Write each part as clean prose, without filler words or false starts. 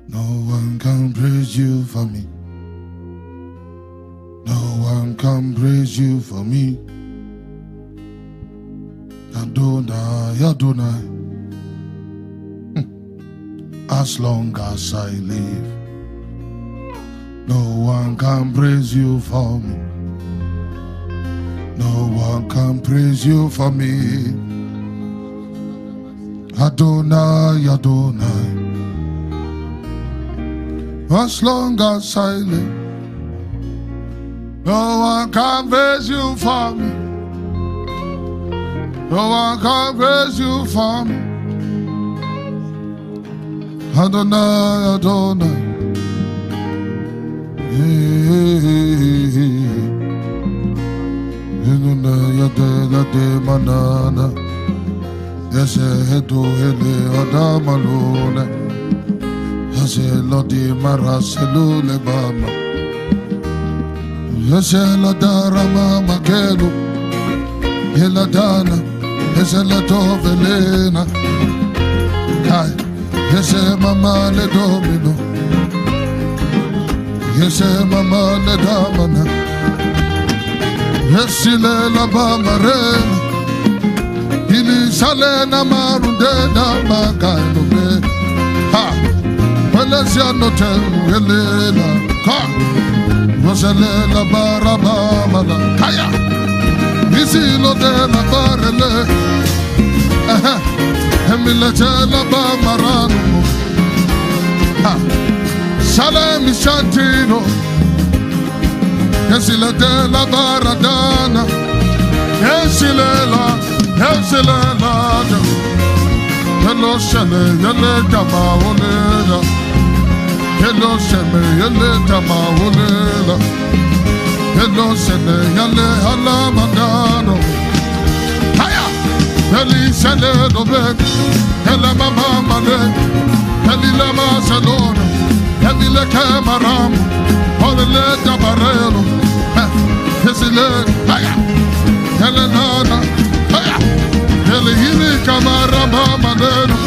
No one can praise you for me. No one can praise you for me. Adonai, Adonai. As long as I live, no one can praise you for me. No one can praise you for me. Adonai, Adonai. As long as I live, no one can praise you for me. No one can praise you for me. Adonai, Adonai. Adonai, Adonai, manana. Yes, hedo hele adamalone. Yes, lodi maraselule bama. Yes, ladarama magelu. Heladana. Yes, ladovelena. Kai. Yes, mama le domino. Yes, mama le damana. Yes, le la bamarena. Ili salena marunde na magaino be. Ha. Wala siano temu elela. Ka. Wasele la barabamala. Kaya. Isi lo de la barele. Emilachela bamarano. Salem Shantino. Yesila de la baradana. Yesilela. Yesilela. Hello Shele. Yele Dama Olela. Hello Shele. Yele Dama Olela. Hello Shele. Yele Halamandano. Eli sele dobe, ele mama male, eli lama salona, eli le kamaram, ole le tabarelo, esile, haya, ele nana, haya, eli hili kamara mama leno,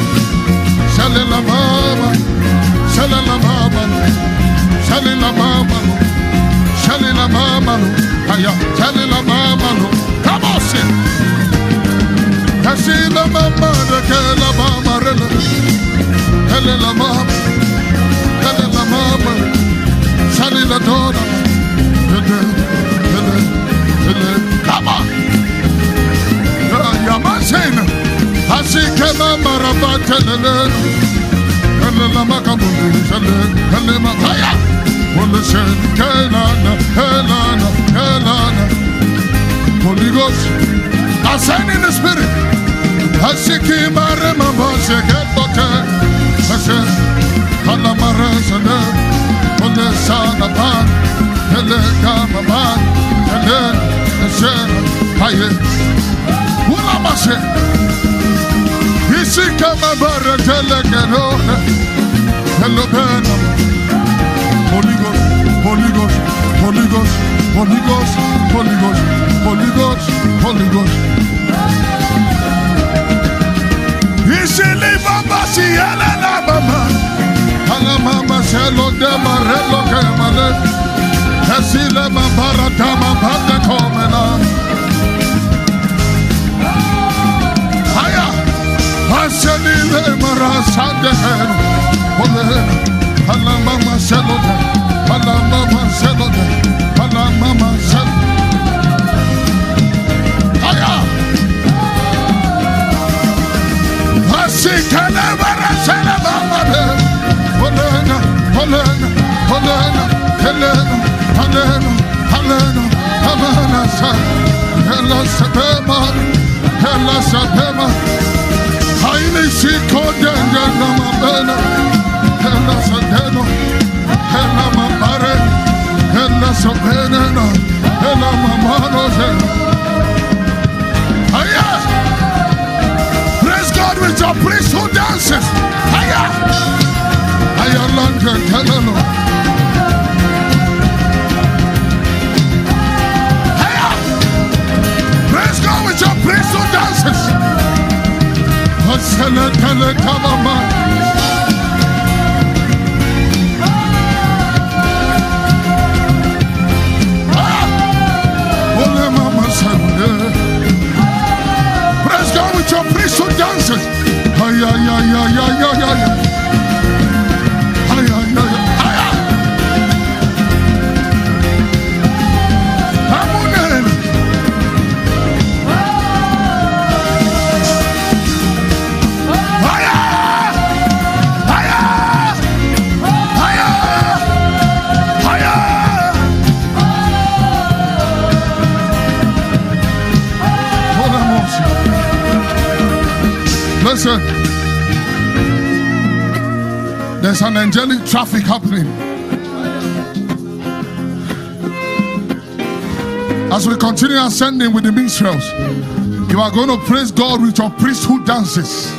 sele la mama, sele la mama, sele la mama, sele la mama, haya, sele la mama, come on, sing. Kasi la mama de que la mama rela, ele la mama, sali la dona, ele, come on, ya masena, asi que mama rabate ele la makamundi, ele makaya, ole shen, kelana, Holy Ghost, ascend in the spirit. Asiki mare mama se get bote. Ase hala mare sene. Ole sana pan. Ele kama pan. Ele ase haye. Ula mase. Isi kama bare tele keno. Hello benam. Holy Ghost, Holy Ghost, Holy Ghost, Holy Ghost, Holy Ghost, Holy Ghost, Holy Ghost. Isili baba si ele la mama, ala mama selo de marelo que male, esile mambara dama bande komena. Aya, aseli le marasa de hero, ole, ala mama selo de, ala mama selo de, ala mama selo. Aya. Sikanabara Salabama, Holena, Holena, Holena, Helena, Helena, Helena, Helena, Hela Sabema, Hela Sabema, Haile Siko Danga Mabena, Hela Sadeno, Hela Mambare, Hela Sabena, Hela Mamano. Aya! God with your priest who dances. Aya! Aya London, hello. Aya! Praise God with your priest who dances. Praise God with your priesthood dances. Ay, ay, ay, ay, ay, ay, ay. Ay, ay, ay, ay. Amen. Listen, there's an angelic traffic happening. As we continue ascending with the minstrels, you are going to praise God with your priesthood dances.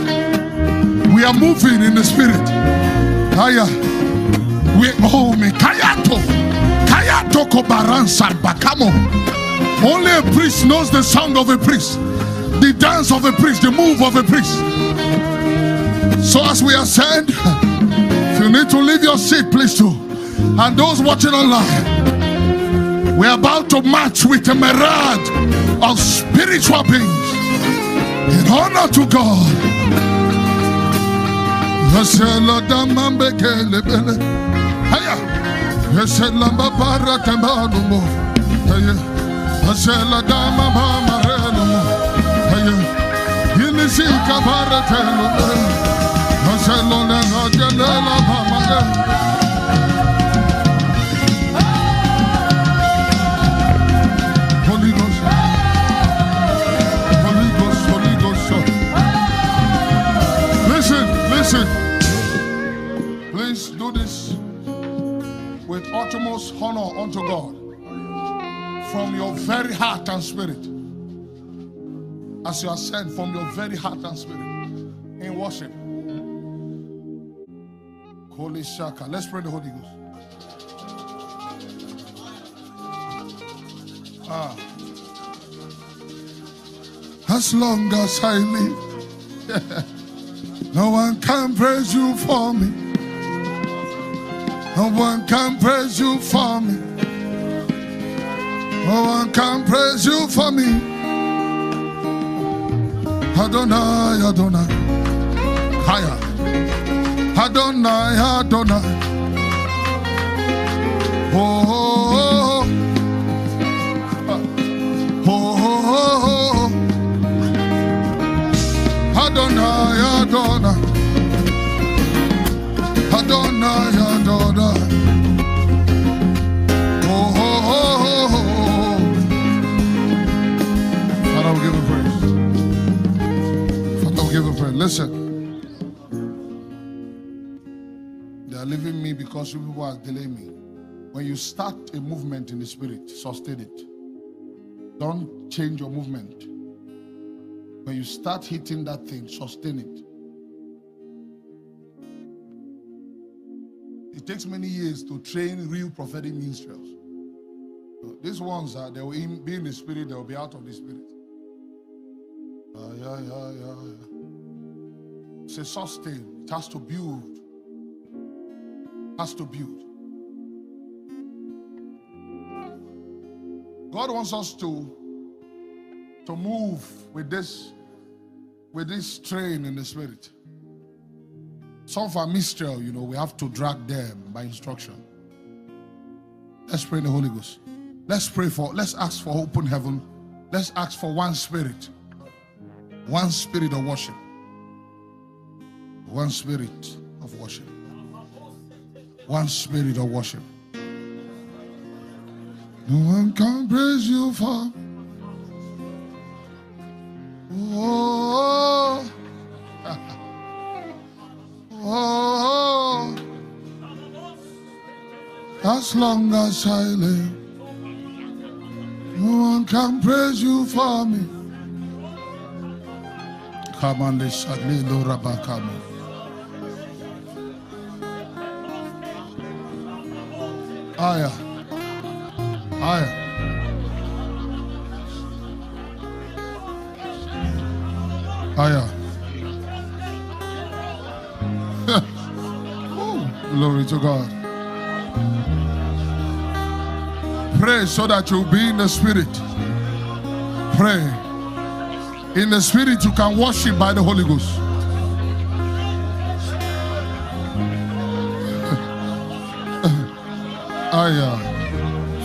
We are moving in the spirit. Aya, we me kayato kobaran sarbakamo. Only a priest knows the sound of a priest, the dance of a priest, the move of a priest. So as we ascend, if you need to leave your seat, please do. And those watching online, we're about to march with a mirage of spiritual beings in honor to God. Holy Ghost, Holy Ghost, Holy Ghost. Listen. Please do this with utmost honor unto God from your very heart and spirit. As you ascend from your very heart and spirit in worship. Holy Shaka. Let's pray the Holy Ghost. As long as I live, no one can praise you for me. No one can praise you for me. No one can praise you for me. Adonai, Adonai, higher. Adonai, Adonai. Oh, oh, oh, oh. Adonai, Adonai. Adonai, Adonai. Oh, oh, oh, oh. Father, we give him praise. Father, we give him praise. Listen. They are leaving me because you people are delaying me. When you start a movement in the spirit, sustain it. Don't change your movement. When you start hitting that thing, sustain it. It takes many years to train real prophetic minstrels. So these ones, they will be in the spirit, they will be out of the spirit. It's a sustain. It has to build. Has to build. God wants us to move with this train in the spirit. Some of our minstrel, we have to drag them by instruction. Let's pray in the Holy Ghost. Let's ask for open heaven. Let's ask for one spirit of worship. One spirit of worship. One spirit of worship. No one can praise you for. Oh, oh, as long as I live, no one can praise you for me. Come on, let's Rabakamo. Aya. Aya. Aya. Glory to God. Pray so that you'll be in the spirit. Pray. In the spirit you can worship by the Holy Ghost.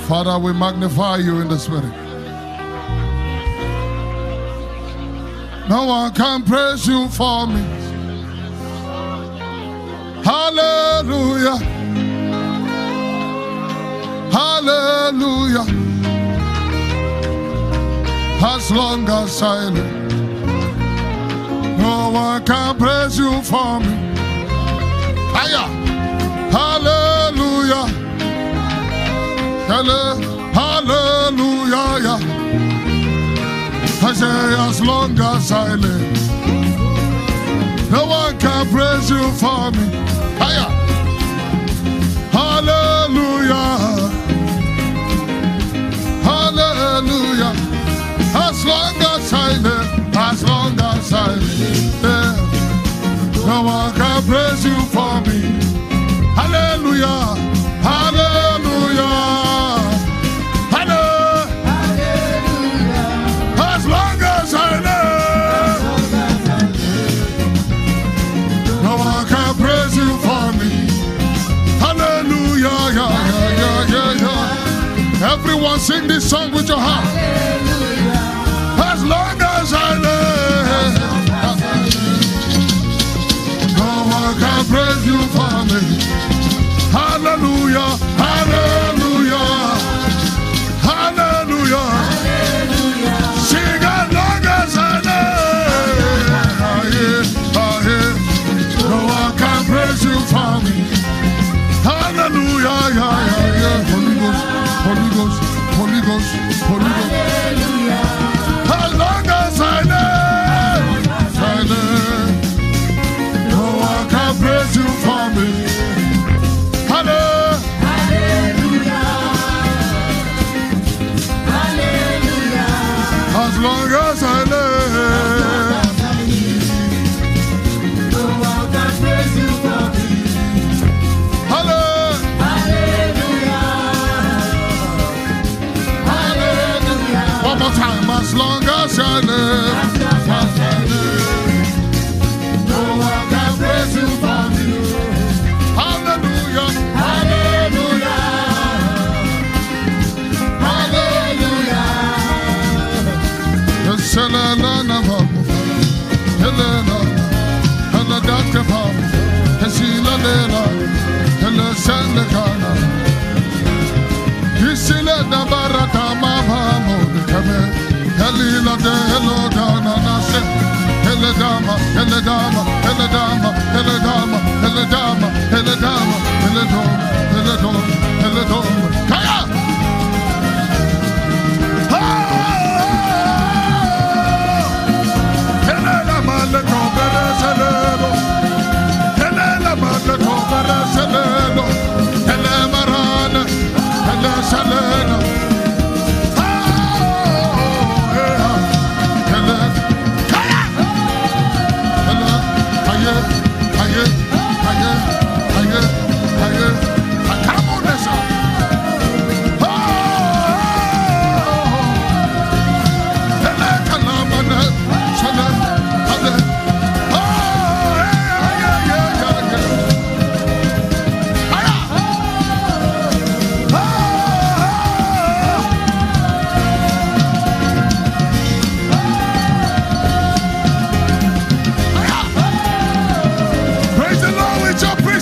Father, we magnify you in the spirit. No one can praise you for me. Hallelujah. Hallelujah. As long as I live, no one can praise you for me. Hallelujah. Hallelujah. I say, as long as I live, no one can praise you for me. Hallelujah. Hallelujah. As long as I live, as long as I live, no one can praise you for me. Hallelujah. Hallelujah. As long as I live, no one can praise you for me. Hallelujah. Everyone sing this song with your heart. As long as I live, no one can praise you for me. Hallelujah. Hallelujah. Hallelujah. Sing as long as I live. No one can praise you for me. Hallelujah. Holy Ghost, Holy Ghost, Holy Ghost, Holy Ghost. As long as I live, no one can praise you for me. Hallelujah. As long as I live, no one can praise you for me. Hallelujah. Hallelujah. One more time. As long as I live, no one can praise you for me. Hallelujah. Hallelujah. Hallelujah. Helena, Helena, Helena, Dakapa, Hesila Lela, Helena Sandakana, Hisila Nabarata Mama Modicame, Helila de Helodana Nase, Heledama, Heledama, Heledama, Heledama, Heledama, Heledama, Heledom, Heledom, Heledom, Kaya! Praise the Lord with your praise.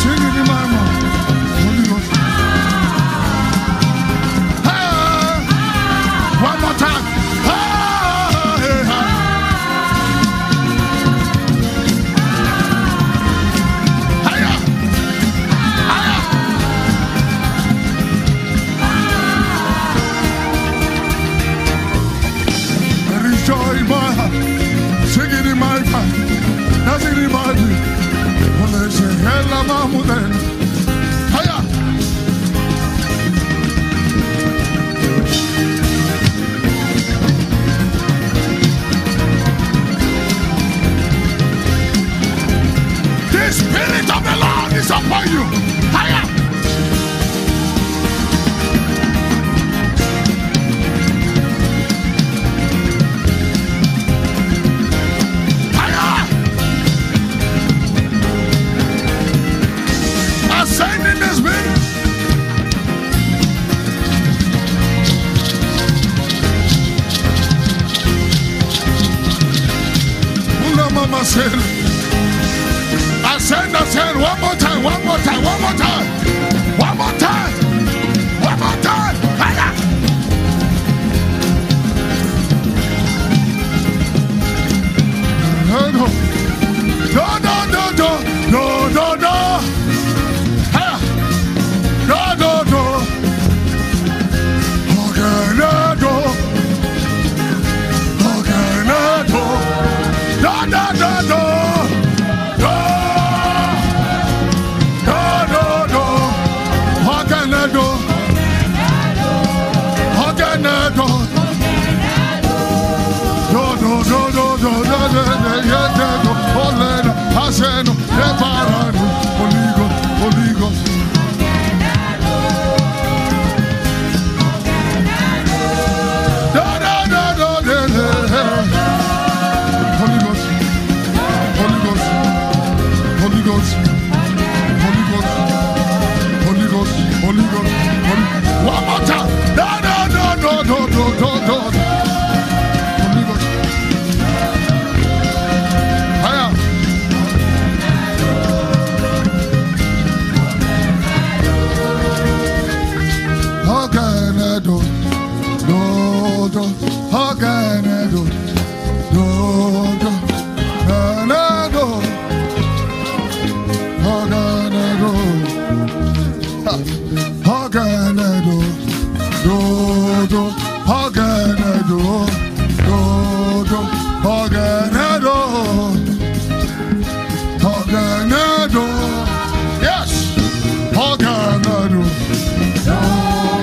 Sing it in my mouth. Holy Ghost. Hey, one more time. Hey, hey. Hiya. Hiya. There is joy in my heart. Sing it in my heart. That's it in my heart. When they say, Hella Mamuden. Hiya. The Spirit of the Lord is upon you. Hiya. Ascending this bit. Mula mama said, ascend, ascend, one more time, one more time, one more time, one more time, one more time. Hiya. No, no, no, no, no, no, no, no. No, no, no. Okay, no, no. Okay, no, no. No, no, no, no. No. No, no, no. Okay, no, no. Okay, no, no. No, no, no, no, no, no, no, no, no, Ole, no, Haseno, Ebarano, Holy Ghost, Holy Ghost. Holy Ghost, Holy Ghost, Holy Ghost, Holy Ghost, Holy Ghost, Holy Ghost, Holy. One more time. No, no, no, no, no, no, no, no. Holy Ghost. Higher. How can I do? No, no. How can I do? No, no, no, no, no. How can I do? How can I do? No, no. How can I do? No, no. How can I do? How can I do? Yes. How can I do? No,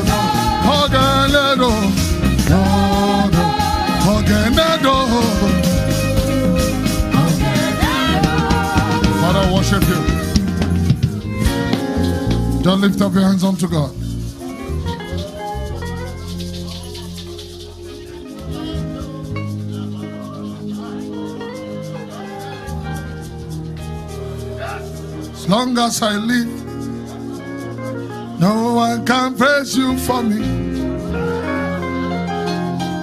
no. How can I do? No, no. How can I do? Father, worship you. Just lift up your hands unto God. As long as I live, no one can praise you for me.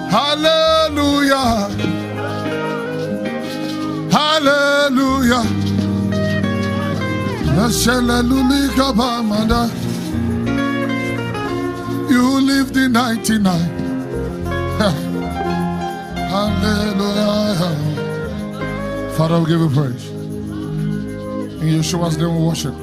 Hallelujah. Hallelujah. You live the 99. Hallelujah. Father, we give you praise. In Yeshua's name we worship.